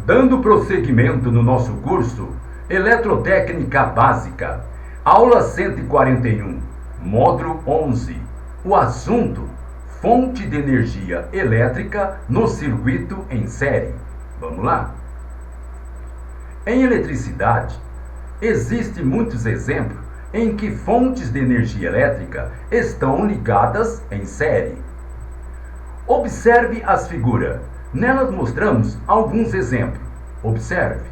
Dando prosseguimento no nosso curso Eletrotécnica Básica, aula 141, módulo 11, o assunto fonte de energia elétrica no circuito em série. Vamos lá? Em eletricidade, existem muitos exemplos em que fontes de energia elétrica estão ligadas em série. Observe as figuras. Nelas mostramos alguns exemplos. Observe.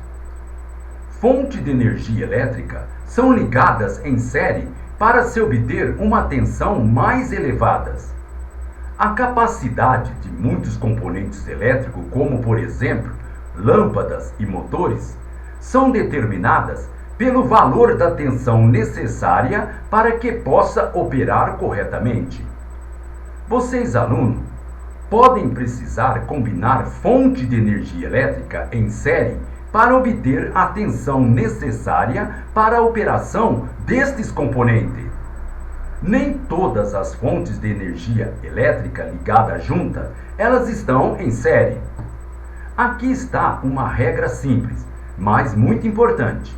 Fontes de energia elétrica são ligadas em série para se obter uma tensão mais elevada. A capacidade de muitos componentes elétricos, como por exemplo, lâmpadas e motores, são determinadas pelo valor da tensão necessária para que possa operar corretamente. Vocês, alunos, podem precisar combinar fonte de energia elétrica em série para obter a tensão necessária para a operação destes componentes. Nem todas as fontes de energia elétrica ligadas juntas, elas estão em série. Aqui está uma regra simples, mas muito importante.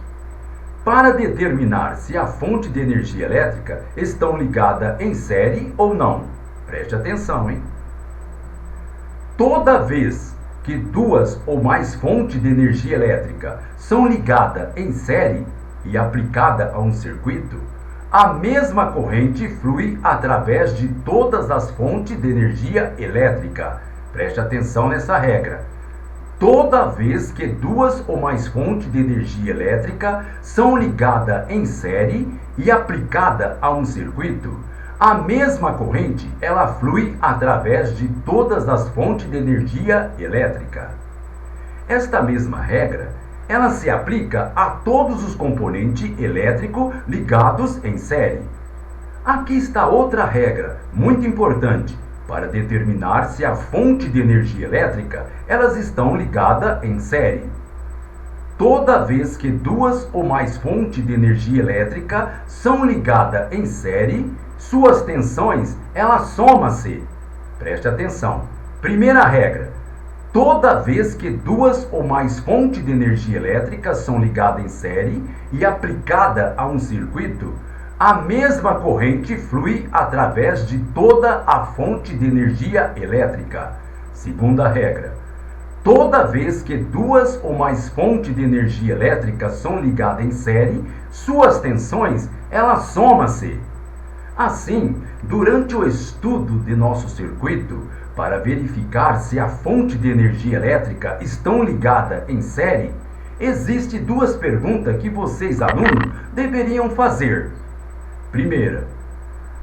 Para determinar se a fonte de energia elétrica estão ligadas em série ou não. Preste atenção, hein? Toda vez que duas ou mais fontes de energia elétrica são ligadas em série e aplicada a um circuito, a mesma corrente flui através de todas as fontes de energia elétrica. Preste atenção nessa regra. Toda vez que duas ou mais fontes de energia elétrica são ligadas em série e aplicada a um circuito, a mesma corrente ela flui através de todas as fontes de energia elétrica. Esta mesma regra ela se aplica a todos os componentes elétricos ligados em série. Aqui está outra regra muito importante para determinar se a fonte de energia elétrica elas estão ligadas em série. Toda vez que duas ou mais fontes de energia elétrica são ligadas em série, suas tensões elas somam-se. Preste atenção. Primeira regra: toda vez que duas ou mais fontes de energia elétrica são ligadas em série e aplicada a um circuito, a mesma corrente flui através de toda a fonte de energia elétrica. Segunda regra: toda vez que duas ou mais fontes de energia elétrica são ligadas em série, suas tensões elas somam-se. Assim, durante o estudo de nosso circuito, para verificar se a fonte de energia elétrica estão ligadas em série, existem duas perguntas que vocês, alunos, deveriam fazer. Primeira: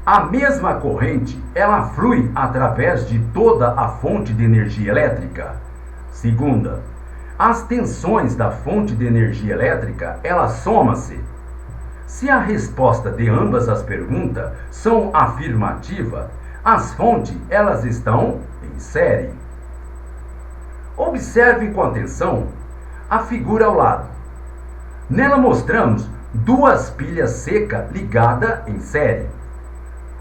a mesma corrente ela flui através de toda a fonte de energia elétrica? Segunda: as tensões da fonte de energia elétrica elas somam-se? Se a resposta de ambas as perguntas são afirmativa, as fontes elas estão em série. Observe com atenção a figura ao lado. Nela mostramos duas pilhas secas ligadas em série.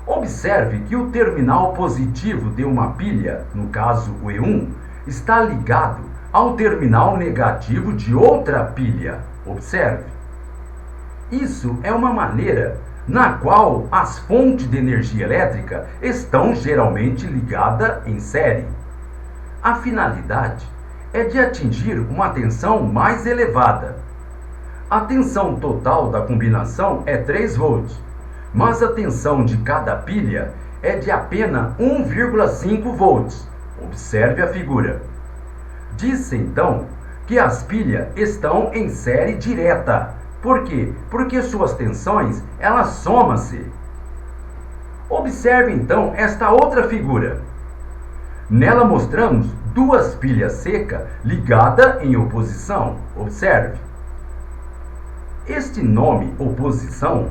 Observe que o terminal positivo de uma pilha, no caso o E1, está ligado ao terminal negativo de outra pilha. Observe. Isso é uma maneira na qual as fontes de energia elétrica estão geralmente ligadas em série. A finalidade é de atingir uma tensão mais elevada. A tensão total da combinação é 3 volts, mas a tensão de cada pilha é de apenas 1,5 volts. Observe a figura. Diz-se então que as pilhas estão em série direta. Por quê? Porque suas tensões elas somam-se. Observe então esta outra figura. Nela mostramos duas pilhas secas ligadas em oposição. Observe. Este nome oposição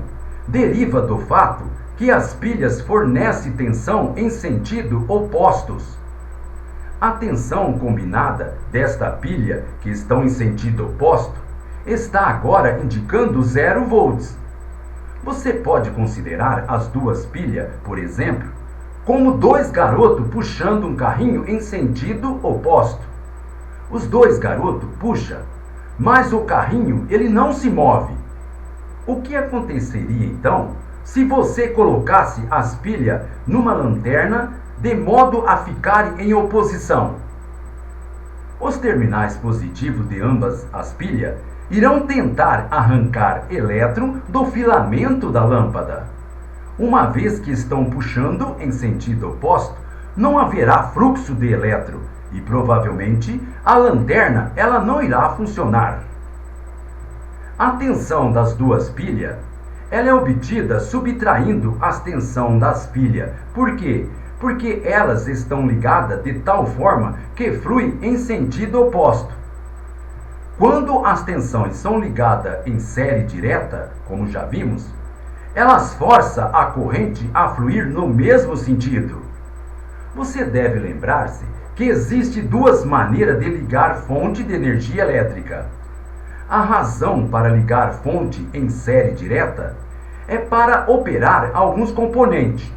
deriva do fato que as pilhas fornecem tensão em sentido opostos. A tensão combinada desta pilha, que estão em sentido oposto, está agora indicando 0 volts. Você pode considerar as duas pilhas, por exemplo, como dois garotos puxando um carrinho em sentido oposto. Os dois garotos puxam, mas o carrinho ele não se move. O que aconteceria então se você colocasse as pilhas numa lanterna de modo a ficarem em oposição? Os terminais positivos de ambas as pilhas irão tentar arrancar elétron do filamento da lâmpada. Uma vez que estão puxando em sentido oposto, não haverá fluxo de elétron e provavelmente a lanterna ela não irá funcionar. A tensão das duas pilhas ela é obtida subtraindo a tensão das pilhas. Por quê? Porque elas estão ligadas de tal forma que fluem em sentido oposto. Quando as tensões são ligadas em série direta, como já vimos, elas forçam a corrente a fluir no mesmo sentido. Você deve lembrar-se que existem duas maneiras de ligar fonte de energia elétrica. A razão para ligar fonte em série direta é para operar alguns componentes.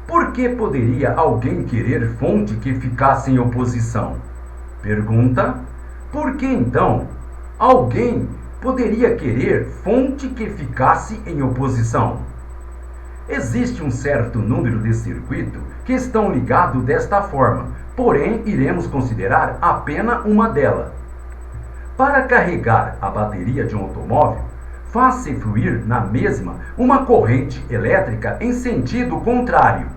Por que poderia alguém querer fonte que ficasse em oposição? Pergunta: por que então alguém poderia querer fonte que ficasse em oposição? Existe um certo número de circuitos que estão ligados desta forma, porém iremos considerar apenas uma delas. Para carregar a bateria de um automóvel, faz-se fluir na mesma uma corrente elétrica em sentido contrário.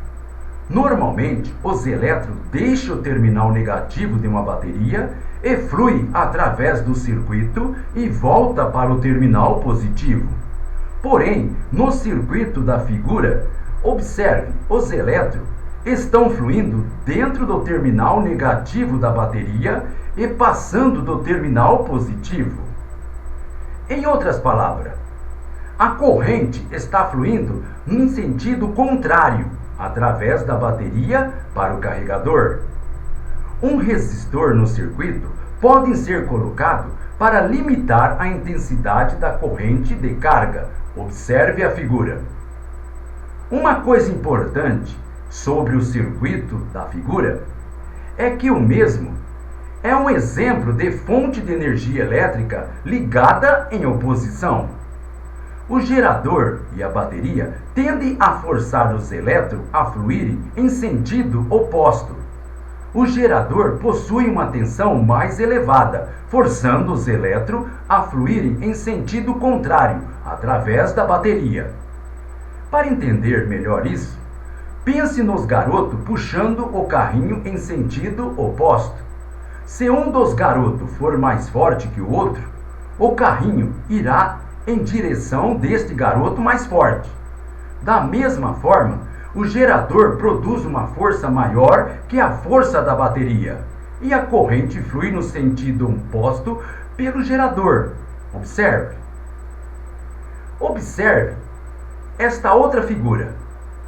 Normalmente, os elétrons deixam o terminal negativo de uma bateria e flui através do circuito e volta para o terminal positivo. Porém, no circuito da figura, observe, os elétrons estão fluindo dentro do terminal negativo da bateria e passando do terminal positivo. Em outras palavras, a corrente está fluindo em sentido contrário, através da bateria para o carregador. Um resistor no circuito pode ser colocado para limitar a intensidade da corrente de carga. Observe a figura. Uma coisa importante sobre o circuito da figura é que o mesmo é um exemplo de fonte de energia elétrica ligada em oposição. O gerador e a bateria tendem a forçar os elétrons a fluírem em sentido oposto. O gerador possui uma tensão mais elevada, forçando os elétrons a fluírem em sentido contrário, através da bateria. Para entender melhor isso, pense nos garotos puxando o carrinho em sentido oposto. Se um dos garotos for mais forte que o outro, o carrinho irá em direção deste garoto mais forte. Da mesma forma, o gerador produz uma força maior que a força da bateria, e a corrente flui no sentido oposto pelo gerador. Observe. Observe esta outra figura.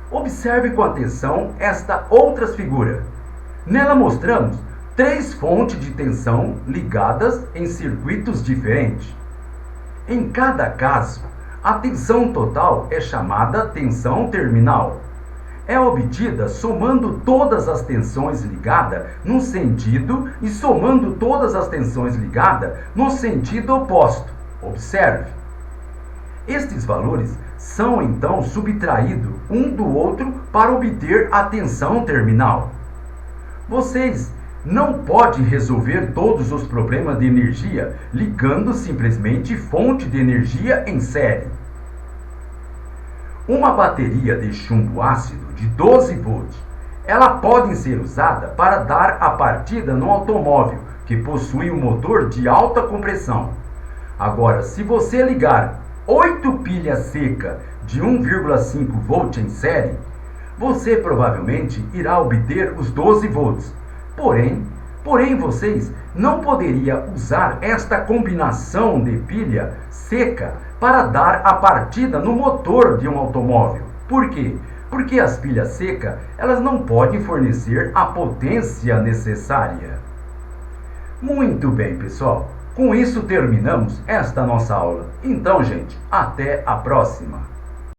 Observe com atenção esta outra figura. Nela mostramos 3 fontes de tensão ligadas em circuitos diferentes. Em cada caso, a tensão total é chamada tensão terminal. É obtida somando todas as tensões ligadas no sentido e somando todas as tensões ligadas no sentido oposto. Observe. Estes valores são então subtraídos um do outro para obter a tensão terminal. Vocês não podem resolver todos os problemas de energia ligando simplesmente fonte de energia em série. Uma bateria de chumbo ácido de 12 volts, ela pode ser usada para dar a partida no automóvel que possui um motor de alta compressão. Agora, se você ligar 8 pilhas secas de 1,5 volts em série, você provavelmente irá obter os 12 volts. Porém, vocês não poderiam usar esta combinação de pilha seca para dar a partida no motor de um automóvel. Por quê? Porque as pilhas secas, elas não podem fornecer a potência necessária. Muito bem, pessoal. Com isso terminamos esta nossa aula. Então, gente, até a próxima.